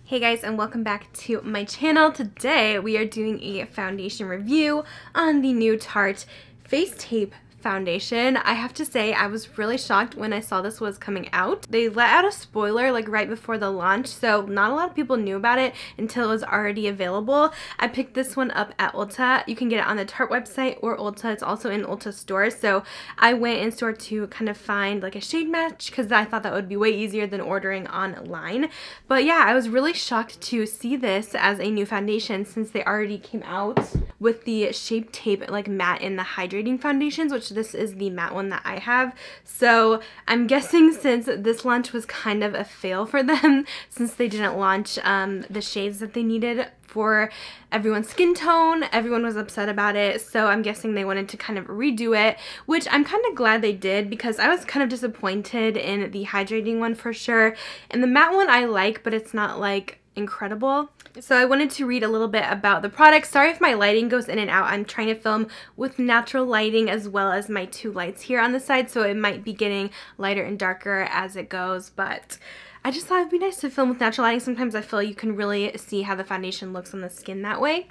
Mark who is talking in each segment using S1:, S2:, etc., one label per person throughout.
S1: Hey guys, and welcome back to my channel. Today we are doing a foundation review on the new Tarte Face Tape foundation. I have to say I was really shocked when I saw this was coming out. They let out a spoiler like right before the launch, so not a lot of people knew about it until it was already available. I picked this one up at Ulta. You can get it on the Tarte website or Ulta. It's also in Ulta stores. So I went in store to kind of find like a shade match because I thought that would be way easier than ordering online. But yeah, I was really shocked to see this as a new foundation since they already came out with the Shape Tape like matte and the hydrating foundations, which this is the matte one that I have. So I'm guessing since this launch was kind of a fail for them, since they didn't launch the shades that they needed for everyone's skin tone, everyone was upset about it. So I'm guessing they wanted to kind of redo it, which I'm kind of glad they did because I was kind of disappointed in the hydrating one for sure. And the matte one I like, but it's not like incredible. So I wanted to read a little bit about the product. Sorry if my lighting goes in and out. I'm trying to film with natural lighting as well as my two lights here on the side, so it might be getting lighter and darker as it goes, but I just thought it'd be nice to film with natural lighting. Sometimes I feel you can really see how the foundation looks on the skin that way.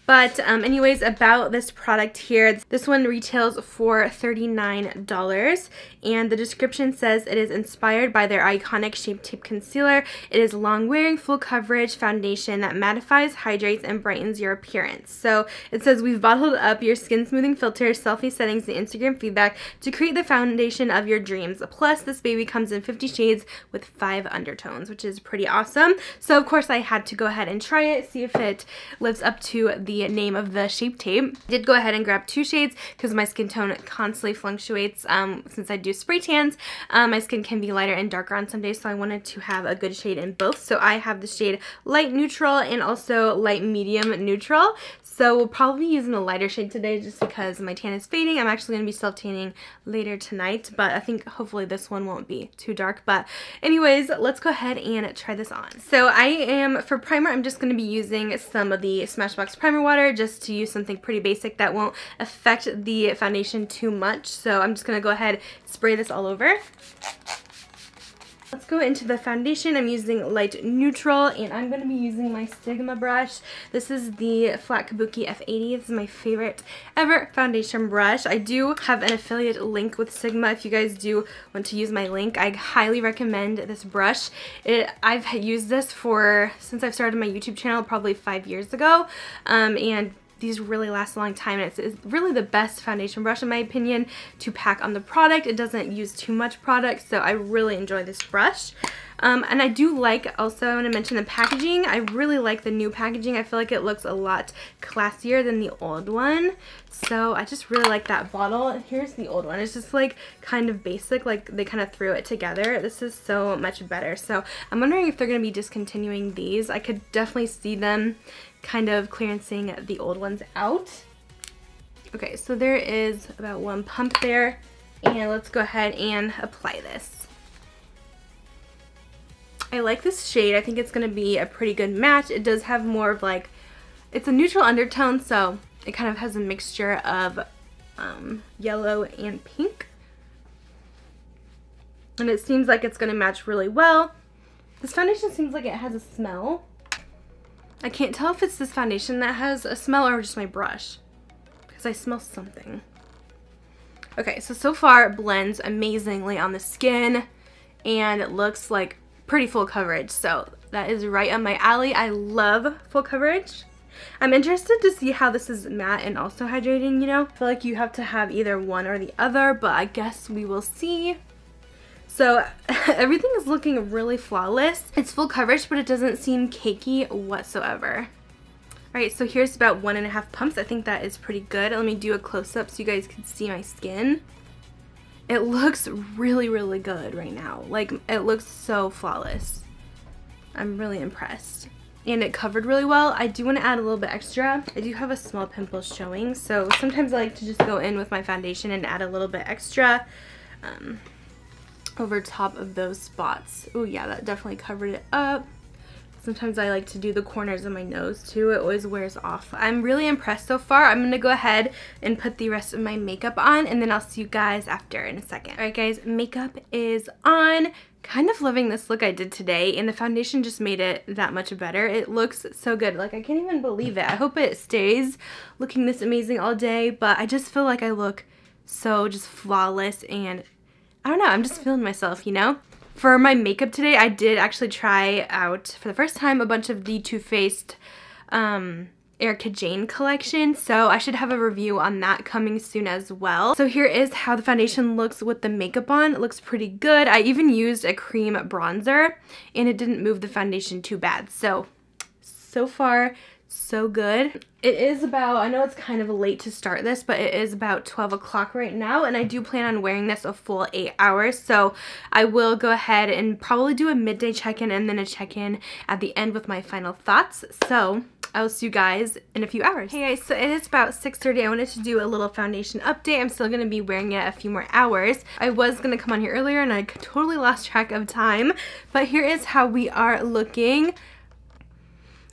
S1: But anyways, about this product here, this one retails for $39, and the description says it is inspired by their iconic Shape Tape concealer. It is long-wearing, full coverage foundation that mattifies, hydrates, and brightens your appearance. So it says we've bottled up your skin smoothing filter, selfie settings, and Instagram feedback to create the foundation of your dreams. Plus, this baby comes in 50 shades with 5 undertones, which is pretty awesome. So of course I had to go ahead and try it, see if it lives up to the name of the Shape Tape. I did go ahead and grab 2 shades because my skin tone constantly fluctuates. Since I do spray tans, my skin can be lighter and darker on some days, so I wanted to have a good shade in both. So I have the shade light neutral and also light medium neutral. So we'll probably be using a lighter shade today just because my tan is fading. I'm actually going to be self-tanning later tonight, but I think hopefully this one won't be too dark. But anyways, let's go ahead and try this on. So for primer, I'm just going to be using some of the Smashbox primer water just to use something pretty basic that won't affect the foundation too much. So I'm just going to go ahead and spray this all over. Let's go into the foundation. I'm using light neutral, and I'm going to be using my Sigma brush. This is the Flat Kabuki F80. This is my favorite ever foundation brush. I do have an affiliate link with Sigma. If you guys do want to use my link, I highly recommend this brush. I've used this since I've started my YouTube channel probably 5 years ago, and these really last a long time, and it's really the best foundation brush in my opinion to pack on the product. It doesn't use too much product, so I really enjoy this brush. And I do like, also I want to mention the packaging. I really like the new packaging. I feel like it looks a lot classier than the old one. So I just really like that bottle. And here's the old one. It's just like kind of basic, like they kind of threw it together. This is so much better. So I'm wondering if they're going to be discontinuing these. I could definitely see them kind of clearancing the old ones out. Okay, so there is about 1 pump there, and let's go ahead and apply this. I like this shade. I think it's going to be a pretty good match. It does have more of like, it's a neutral undertone, so it kind of has a mixture of yellow and pink. And it seems like it's going to match really well. This foundation seems like it has a smell. I can't tell if it's this foundation that has a smell or just my brush, because I smell something. Okay, so far it blends amazingly on the skin, and it looks like pretty full coverage, so that is right up my alley. I love full coverage. I'm interested to see how this is matte and also hydrating, you know? I feel like you have to have either one or the other, but I guess we will see. So everything is looking really flawless. It's full coverage, but it doesn't seem cakey whatsoever. Alright, so here's about 1.5 pumps. I think that is pretty good. Let me do a close-up so you guys can see my skin. It looks really, really good right now. Like, it looks so flawless. I'm really impressed. And it covered really well. I do want to add a little bit extra. I do have a small pimple showing, so sometimes I like to just go in with my foundation and add a little bit extra over top of those spots. Oh yeah, that definitely covered it up. Sometimes I like to do the corners of my nose too. It always wears off. I'm really impressed so far. I'm going to go ahead and put the rest of my makeup on, and then I'll see you guys after in a second. Alright guys, makeup is on. Kind of loving this look I did today, and the foundation just made it that much better. It looks so good. Like, I can't even believe it. I hope it stays looking this amazing all day, but I just feel like I look so just flawless, and I don't know, I'm just feeling myself, you know? For my makeup today, I did actually try out, for the first time, a bunch of the Too Faced Erica Jane collection, so I should have a review on that coming soon as well. So here is how the foundation looks with the makeup on. It looks pretty good. I even used a cream bronzer, and it didn't move the foundation too bad. So far, so good. It is about, I know it's kind of late to start this, but it is about 12 o'clock right now, and I do plan on wearing this a full 8 hours, so I will go ahead and probably do a midday check-in and then a check-in at the end with my final thoughts. So I will see you guys in a few hours. Hey guys, so it is about 6:30. I wanted to do a little foundation update. I'm still going to be wearing it a few more hours. I was going to come on here earlier and I totally lost track of time, but here is how we are looking.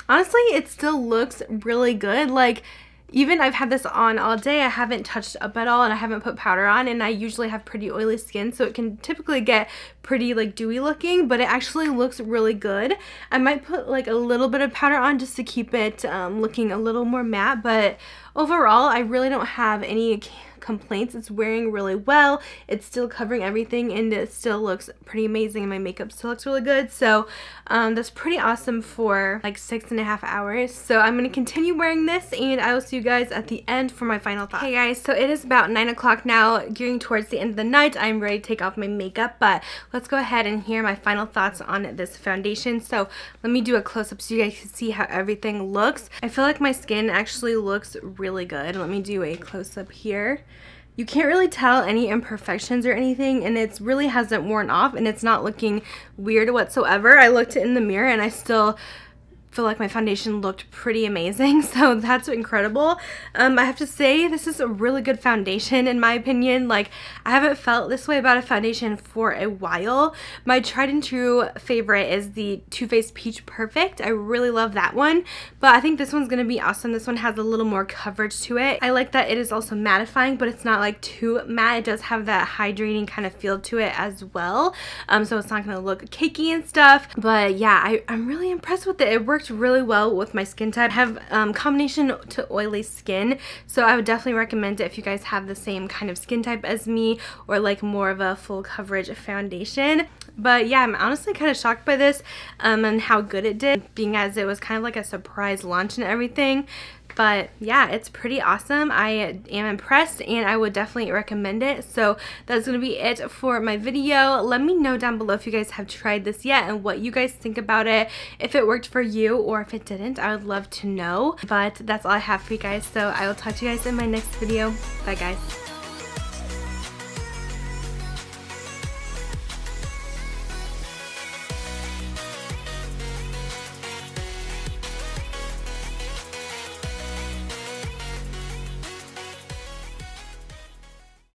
S1: Honestly, it still looks really good. Like, even I've had this on all day, I haven't touched up at all, and I haven't put powder on, and I usually have pretty oily skin, so it can typically get pretty like dewy looking, but it actually looks really good. I might put like a little bit of powder on just to keep it looking a little more matte, but overall I really don't have any complaints. It's wearing really well. It's still covering everything, and it still looks pretty amazing, and my makeup still looks really good. So that's pretty awesome for like 6.5 hours. So I'm going to continue wearing this, and I will see you guys at the end for my final thoughts. Hey guys, so it is about 9 o'clock now, gearing towards the end of the night. I'm ready to take off my makeup, but let's go ahead and hear my final thoughts on this foundation. So let me do a close-up so you guys can see how everything looks. I feel like my skin actually looks really good. Let me do a close-up here. You can't really tell any imperfections or anything, and it really hasn't worn off, and it's not looking weird whatsoever. I looked in the mirror and I still feel like my foundation looked pretty amazing, so that's incredible. I have to say, this is a really good foundation in my opinion. Like, I haven't felt this way about a foundation for a while. My tried and true favorite is the Too Faced Peach Perfect. I really love that one, but I think this one's gonna be awesome. This one has a little more coverage to it. I like that it is also mattifying, but it's not like too matte. It does have that hydrating kind of feel to it as well, so it's not gonna look cakey and stuff. But yeah, I'm really impressed with it. It worked really well with my skin type. I have combination to oily skin, so I would definitely recommend it if you guys have the same kind of skin type as me, or like more of a full coverage foundation. But yeah, I'm honestly kind of shocked by this and how good it did, being as it was kind of like a surprise launch and everything. But yeah, it's pretty awesome. I am impressed, and I would definitely recommend it. So that's going to be it for my video. Let me know down below if you guys have tried this yet and what you guys think about it. If it worked for you or if it didn't, I would love to know. But that's all I have for you guys. So I will talk to you guys in my next video. Bye guys.